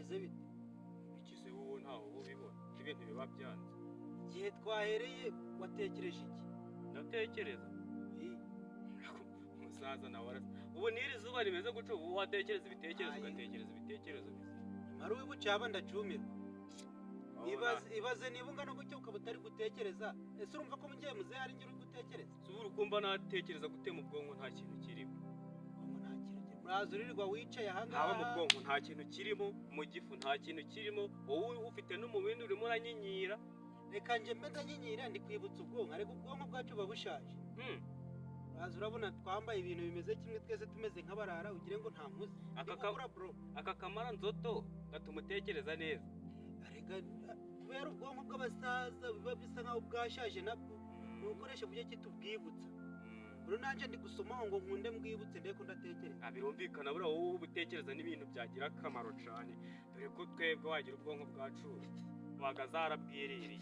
bimeze bite ikize wowe ntaho ubibona ibintu biba byanze igihe twahereye watekereje iki ndatekereza umusaza nawe ubu n'iri zuba rimeze guca ubu watekereza ibitekerezo ugatekereza ibitekerezo bisa mara Uwibucaba ndacumirwa ibaze niba ungana gutyo ukaba utari gutekereza ese urumva ko mugiye muze hari ngiro gutekereza subura ukumva natekereza gutema ubwonko nta kintu kirimo murazurirwa wicaye ahangaha haba mu bwonko nta kintu kirimo mu gifu nta kintu kirimo wowe ufite n'umubindi urimo uranyinyira reka nje mbe nyinyira ndi kwibutsa ubwonko ariko ubwonko bwacu buba bushaje uraza urabona twambaye ibintu bimeze kimwe twese tumeze nk'abarara ugire ngo nta muzi aka kamara nzoto gatuma utekereza neza arega kubera ubwonko bw'abasaza biba bisa nkaho bwashaje nabwo nukoresha buryo kitubwibutsa bro nanje ndi gusoma ngo nkunde mbwibutse ndeko ndatekereza birumvikana bura wowe ubutekereza n'ibintu byagira akamaro cyane dore ko twebwe wagira ubwonko bwacu wagazarabwiririye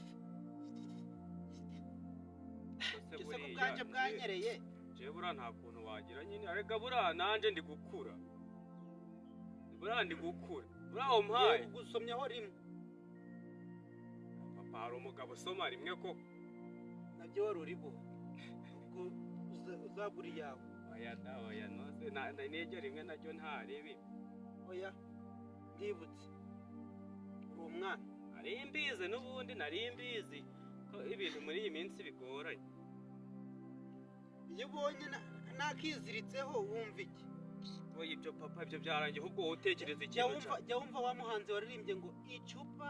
ese ko bwanje bwanyereye je bura nta kuntu wagira nyine arega bura nanje ndi gukura bura aho mpaye gusomyaho rimwe papa hari umugabo usoma rimwe ko nabyo wari uribo ubwo uzagura iyawe oya nose n'iryo rimwe naryo ntarebe oya ndibutse uri umwana nari mbizi n'ubundi nari mbizi ko ibintu muri iyi minsi bigoranye iyo ubonye nakiziritseho wumva iki oya ibyo papa ibyo byarangiye ahubwo wowe utekereza ikintu jya wumva wa muhanzi waririmbye ngo icupa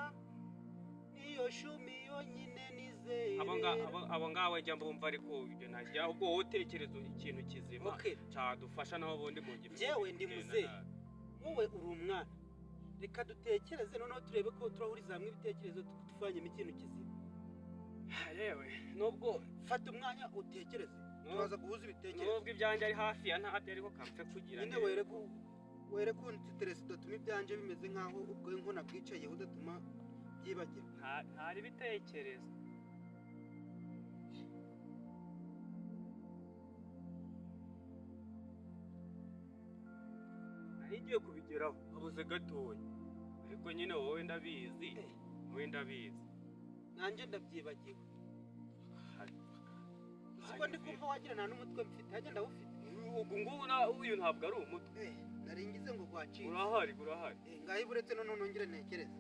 niyo shumi yonyine nizere abo ngabo njya mbumva ariko ibyo najya ahubwo wowe utekereza ikintu kizima cyadufasha naho ubundi mu gifu njyewe ndi muzehe wowe uri umwana reka dutekereze noneho turebe ko turahuriza hamwe ibitekerezo tuvanyemo ikintu kizima yewe nubwo fata umwanya utekereze turaza guhuza ibitekerezo nubwo ibyanjye ari hafi ya ntabyo ariko kampfe kugira nyine were ko untiterese udatuma ibyanjye bimeze nkaho ubwonko nabwicayeho udatuma byibagirwa ntari ibitekerezo nari ngiye kubigeraho habuze gatoya ariko nyine wowe ndabizi nanjye ndabyibagiwe siko ndi kumva wagira nta n'umutwe mfite hajya ndawufite ubu ngubu uyu ntabwo ari umutwe nari ngize ngo gwacike urahari ngaho iburetse none nongere ntekereze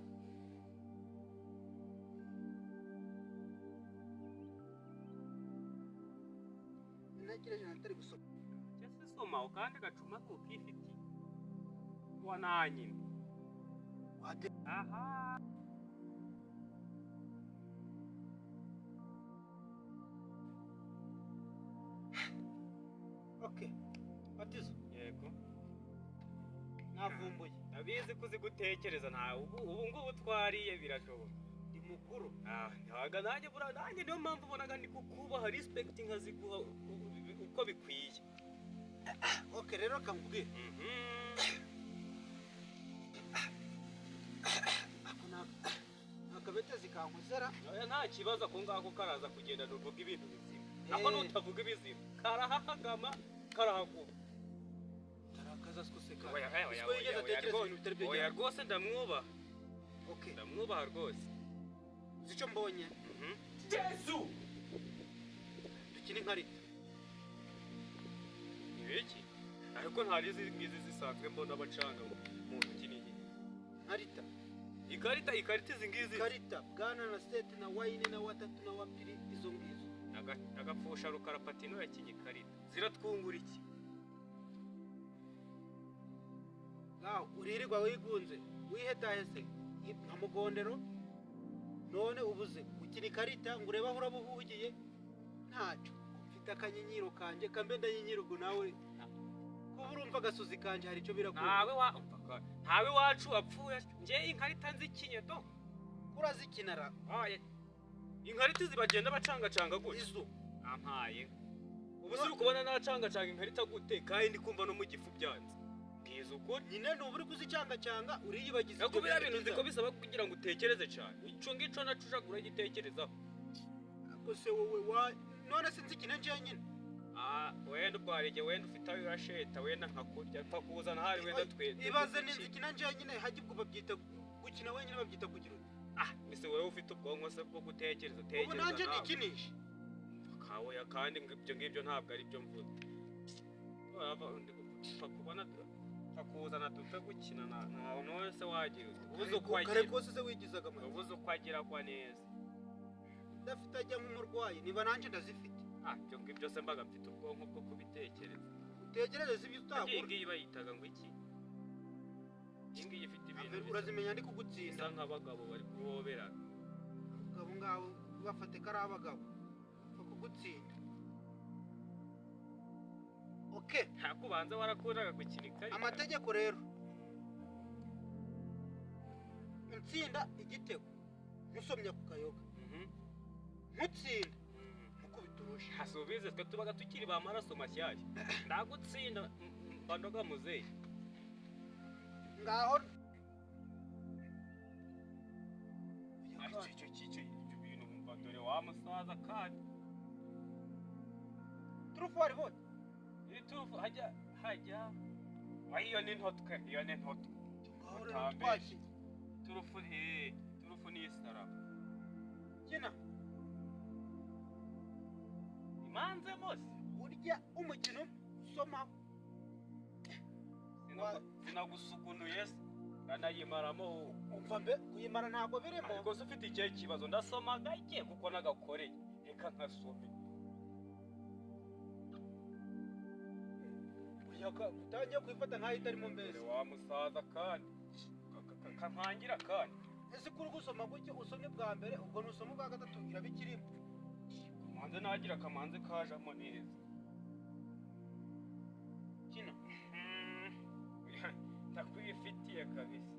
ntekereje natari gusoma cyese soma kandi gacuma ko kifiti wananyine aha okay Patizoo yego navumbuye nabizi kuzi gutekereza nta ubu ngubu twariye birashoboka ndi mukuru ntaga nanjye bura nanjye niyo mpamvu ubonaga ndi kukubaha respect nkaziguha uko bikwiye okay rero kamubwire akabetezi kankozera nta kibazo ko ngako karaza kugenda nuvuga ibintu bizima nako nutavuga ibizima karahagama karahakuba tarakaza skoseka oya rwose ndamwubaha okay ndamwubaha rwose zico mbonye Yesu dukine nkarita ibiki ariko ntari ngizi zisanzwe mbona abacanga mu nkinigi nkarita ikarita izi ngizi ikarita bwana na sete na wine na watatu na wapiri izo ngizo agapfusha rukarapatino yakinye ikarita ziratwungura iki ngaho uririrwa wigunze wihedahese nka mugondero none ubuze ukina ikarita ngo urebe aho urabuhugiye ntacyo mfite akanyinyiro kanje kambe ndayinyirugo nawe ko urumva agasozi kanje hari icyo birakora ntawe wacu apfuye nje inkarita nzikinye do urazikinara inkarita zibagenda bacangacanga gute izo ampaye ubu suri kubona nacangacanga inkarita gute kandi ndi kumva no mu gifu byanze bwiza ukuri nyine n'uburi kuzicangacanga uriyibagiza ko biriya bintu nzi ko bisaba kugira ngo utekereze cyane ico ngico nacujagura igitekerezaho gusa wowe none sinzikina nje nyine wenda ubwarige wenda ufite aho urasheta wenda nkakurya pfa kuzana hari wenda twe ibaze ninzikina nje nyine hajye ubwo babyita gukina wenyine babyita kugira uti ese wowe ufite ubwonko se bwo gutekereza ubu nanjye nikinisha kawe kandi ibyo ngibyo ntabwo ari byo mvuze kubona akuzana dupfe gukina ntawe wese wagira ubuze uko agira kare kose se wigizaga amazi ubuze uko agira kwa neza udafite ajya nk'umurwayi niba nanjye ndazifite ibyo ngibyo se mbaga mfite ubwonko bwo kubitekereza utekereze ibyo utagura iyi ngiyi bayitaga ngo iki iyi ngiyi ifite ibintu urazimenya ndi kugutsinda bisa nk'abagabo bari kuhoberana abagabo ngabo bafate ko ari abagabo bapfa kugutsinda okay ntakubanza warakundaga gukina ikarita amategeko rero ntsinda igitego musomye ku kayoga mutsinda mukubita urushi hasubize twe tubaga tukiri ba maraso mashyashya ndagutsinda mbandoga muzeyi ngaho icyo bintu mva dore wa musaza kandi turufu wari vote iri turufu hajya iyo ni ntotwe ngaho rero twaki turufu ni isaramu kina imanze mose urya umukino usoma sinagusugunuye se ndanayimaramo umva mbe kuyimara ntabwo birimo ariko se ufite ikihe kibazo ndasoma gake kuko nagakoreye reka nkasome utangiye kwifata nkaho itarimo mbere wa musaza kandi kankangira kandi ese kuri gusoma gutyo usomye bwa mbere ubwo nusoma ubwa gatatu irabikirimo kamanze nagira kamanze kajamo neza kino ndakwifitiye kabisa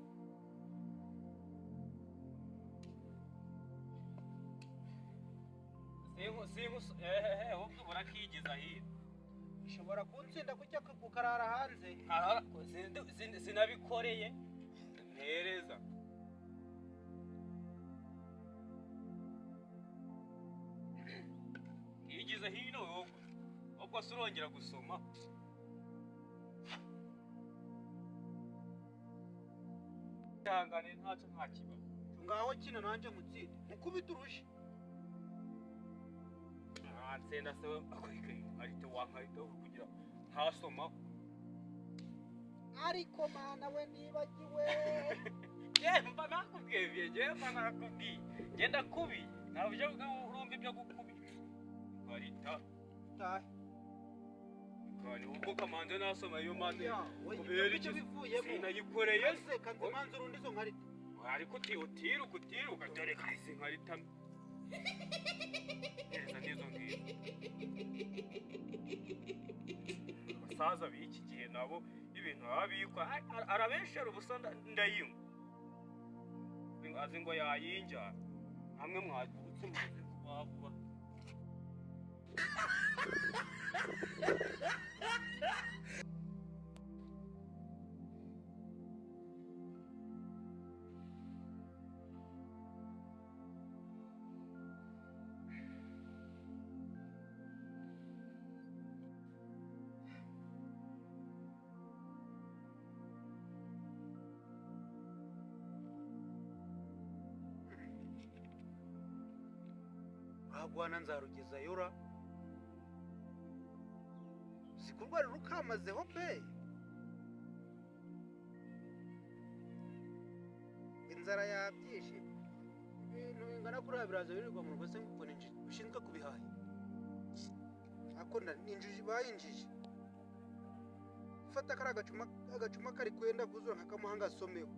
ahubwo burakigiza hino ushobora kuntsinda kujya kukarara hanze sinabikoreye ntereza yigize hino ubwo se urongera gusoma ihangane ntacyo nta kibazo ngaho kina nanjye mutsinde mukubita urushi nsenda se ariko wankarita kugira ntasoma ariko mana we nibagiwe mba nakubwiye genda kubi ntabyo urumva ibyo gukubita karita tahe kandi ubwo kamanze nasoma iyo mande kubera icyo bivuyemo sinayikoreye se kanze manze urundi zo nkarita ariko utiruka dore kahise nkarita neza nizo ngizo abasaza b'iki gihe nabo ibintu baba bikwa arabeshera ubusa ndayinywa azi ngo yayinjyana hamwe mwagurutse muze vuba rwagwana nzarugeza yora sikurwara rukamazeho pe inzara yabyishe ibintu bingana kuriya biraza birirwa mu rugo se ngo ushinzwe kubihaha ako ninjiji bayinjije fata kari agacuma kari kwenda kuzura nkakamuhanga asomeho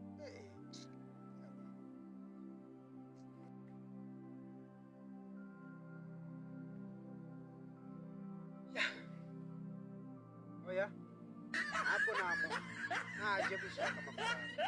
oya ntabwo naje gushaka amafaranga